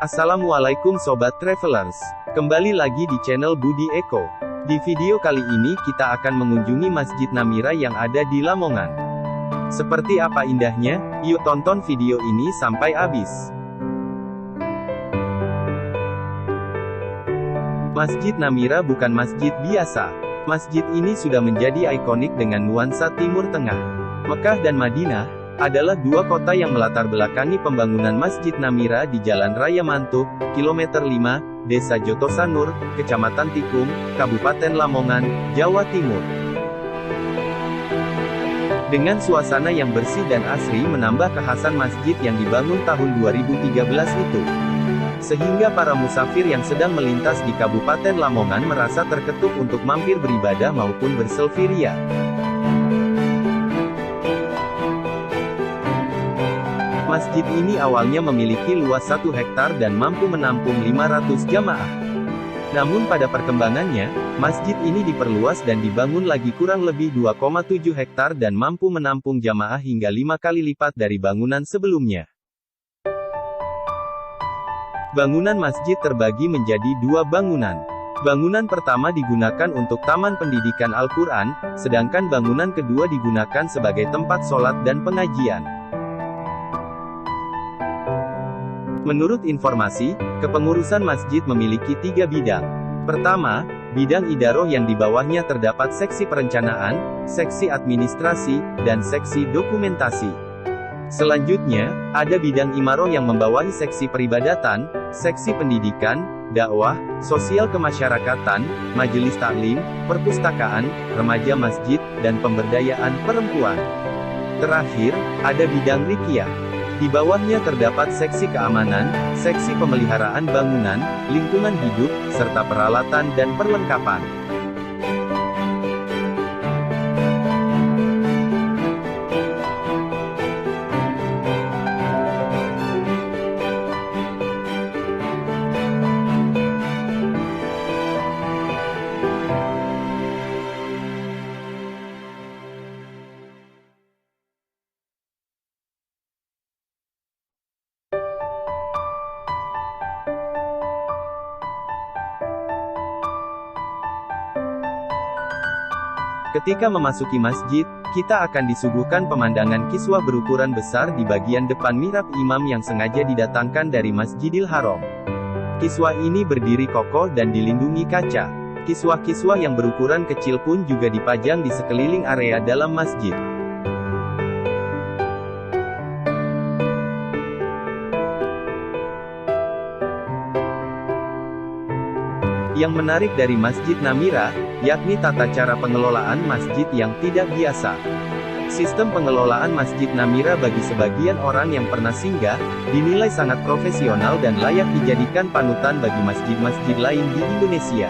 Assalamualaikum Sobat Travelers. Kembali lagi di channel Budi Eko. Di video kali ini kita akan mengunjungi Masjid Namira yang ada di Lamongan. Seperti apa indahnya? Yuk tonton video ini sampai habis. Masjid Namira bukan masjid biasa. Masjid ini sudah menjadi ikonik dengan nuansa Timur Tengah. Mekah dan Madinah adalah dua kota yang melatar belakangi pembangunan Masjid Namira di Jalan Raya Mantuk, Kilometer 5, Desa Jotosanur, Kecamatan Tikung, Kabupaten Lamongan, Jawa Timur. Dengan suasana yang bersih dan asri menambah kekhasan masjid yang dibangun tahun 2013 itu. Sehingga para musafir yang sedang melintas di Kabupaten Lamongan merasa terketuk untuk mampir beribadah maupun berselfie ria. Masjid ini awalnya memiliki luas 1 hektar dan mampu menampung 500 jamaah. Namun pada perkembangannya, masjid ini diperluas dan dibangun lagi kurang lebih 2,7 hektar dan mampu menampung jamaah hingga 5 kali lipat dari bangunan sebelumnya. Bangunan masjid terbagi menjadi 2 bangunan. Bangunan pertama digunakan untuk Taman Pendidikan Al-Quran, sedangkan bangunan kedua digunakan sebagai tempat sholat dan pengajian. Menurut informasi, kepengurusan masjid memiliki 3 bidang. Pertama, bidang idaroh yang di bawahnya terdapat seksi perencanaan, seksi administrasi, dan seksi dokumentasi. Selanjutnya, ada bidang imaroh yang membawahi seksi peribadatan, seksi pendidikan, dakwah, sosial kemasyarakatan, majelis taklim, perpustakaan, remaja masjid, dan pemberdayaan perempuan. Terakhir, ada bidang riqyah. Di bawahnya terdapat seksi keamanan, seksi pemeliharaan bangunan, lingkungan hidup, serta peralatan dan perlengkapan. Ketika memasuki masjid, kita akan disuguhkan pemandangan kiswah berukuran besar di bagian depan mihrab imam yang sengaja didatangkan dari Masjidil Haram. Kiswah ini berdiri kokoh dan dilindungi kaca. Kiswah-kiswah yang berukuran kecil pun juga dipajang di sekeliling area dalam masjid. Yang menarik dari Masjid Namira, yakni tata cara pengelolaan masjid yang tidak biasa. Sistem pengelolaan Masjid Namira bagi sebagian orang yang pernah singgah, dinilai sangat profesional dan layak dijadikan panutan bagi masjid-masjid lain di Indonesia.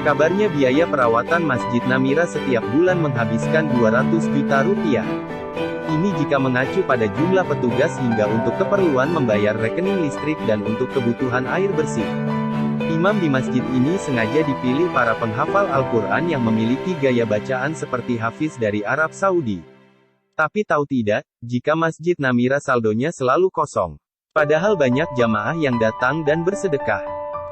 Kabarnya biaya perawatan Masjid Namira setiap bulan menghabiskan 200 juta rupiah. Ini jika mengacu pada jumlah petugas hingga untuk keperluan membayar rekening listrik dan untuk kebutuhan air bersih. Imam di masjid ini sengaja dipilih para penghafal Al-Quran yang memiliki gaya bacaan seperti Hafiz dari Arab Saudi. Tapi tahu tidak, jika Masjid Namira saldonya selalu kosong. Padahal banyak jamaah yang datang dan bersedekah.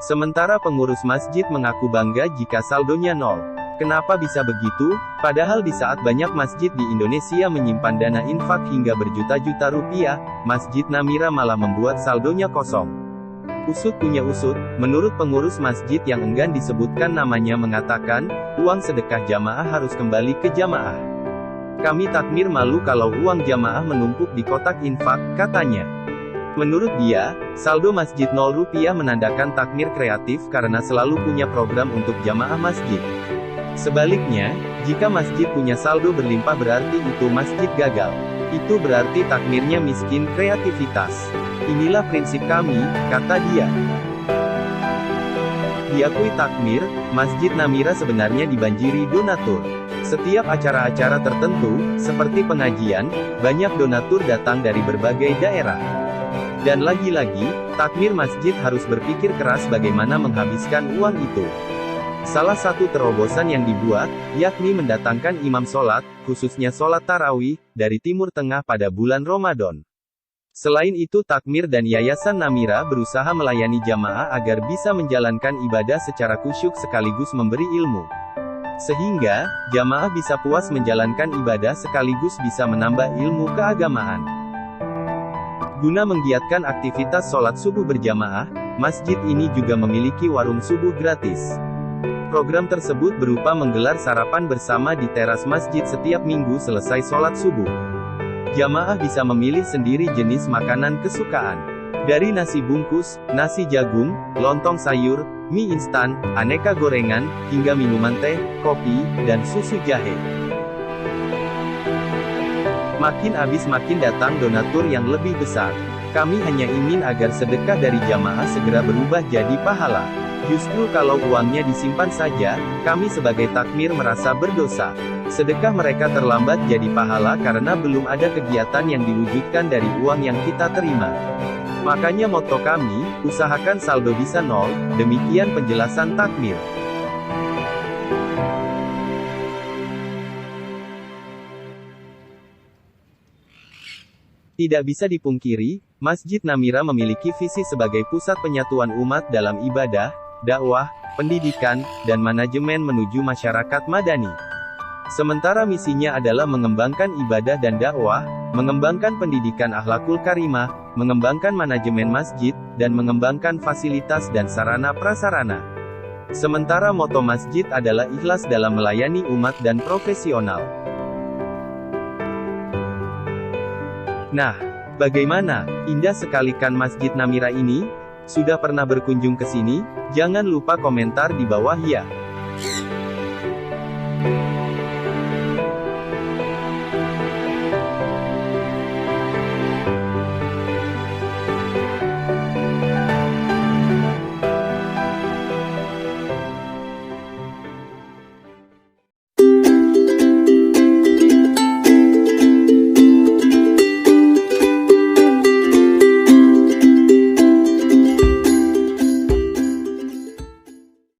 Sementara pengurus masjid mengaku bangga jika saldonya nol. Kenapa bisa begitu? Padahal di saat banyak masjid di Indonesia menyimpan dana infak hingga berjuta-juta rupiah, Masjid Namira malah membuat saldonya kosong. Usut punya usut, menurut pengurus masjid yang enggan disebutkan namanya mengatakan, uang sedekah jamaah harus kembali ke jamaah. Kami takmir malu kalau uang jamaah menumpuk di kotak infak, katanya. Menurut dia, saldo masjid 0 rupiah menandakan takmir kreatif karena selalu punya program untuk jamaah masjid. Sebaliknya, jika masjid punya saldo berlimpah berarti itu masjid gagal. Itu berarti takmirnya miskin kreativitas. Inilah prinsip kami, kata dia. Diakui takmir, Masjid Namira sebenarnya dibanjiri donatur. Setiap acara-acara tertentu, seperti pengajian, banyak donatur datang dari berbagai daerah. Dan lagi-lagi, takmir masjid harus berpikir keras bagaimana menghabiskan uang itu. Salah satu terobosan yang dibuat, yakni mendatangkan imam sholat, khususnya sholat tarawih, dari Timur Tengah pada bulan Ramadan. Selain itu Takmir dan Yayasan Namira berusaha melayani jamaah agar bisa menjalankan ibadah secara khusyuk sekaligus memberi ilmu. Sehingga, jamaah bisa puas menjalankan ibadah sekaligus bisa menambah ilmu keagamaan. Guna menggiatkan aktivitas sholat subuh berjamaah, masjid ini juga memiliki warung subuh gratis. Program tersebut berupa menggelar sarapan bersama di teras masjid setiap minggu selesai sholat subuh. Jamaah bisa memilih sendiri jenis makanan kesukaan. Dari nasi bungkus, nasi jagung, lontong sayur, mie instan, aneka gorengan, hingga minuman teh, kopi, dan susu jahe. Makin habis makin datang donatur yang lebih besar. Kami hanya ingin agar sedekah dari jamaah segera berubah jadi pahala. Justru kalau uangnya disimpan saja, kami sebagai takmir merasa berdosa. Sedekah mereka terlambat jadi pahala karena belum ada kegiatan yang diwujudkan dari uang yang kita terima. Makanya moto kami, usahakan saldo bisa nol, demikian penjelasan takmir. Tidak bisa dipungkiri, Masjid Namira memiliki visi sebagai pusat penyatuan umat dalam ibadah, dakwah, pendidikan, dan manajemen menuju masyarakat madani. Sementara misinya adalah mengembangkan ibadah dan dakwah, mengembangkan pendidikan akhlakul karimah, mengembangkan manajemen masjid, dan mengembangkan fasilitas dan sarana prasarana. Sementara moto masjid adalah ikhlas dalam melayani umat dan profesional. Nah, bagaimana? Indah sekali kan Masjid Namira ini? Sudah pernah berkunjung ke sini? Jangan lupa komentar di bawah ya.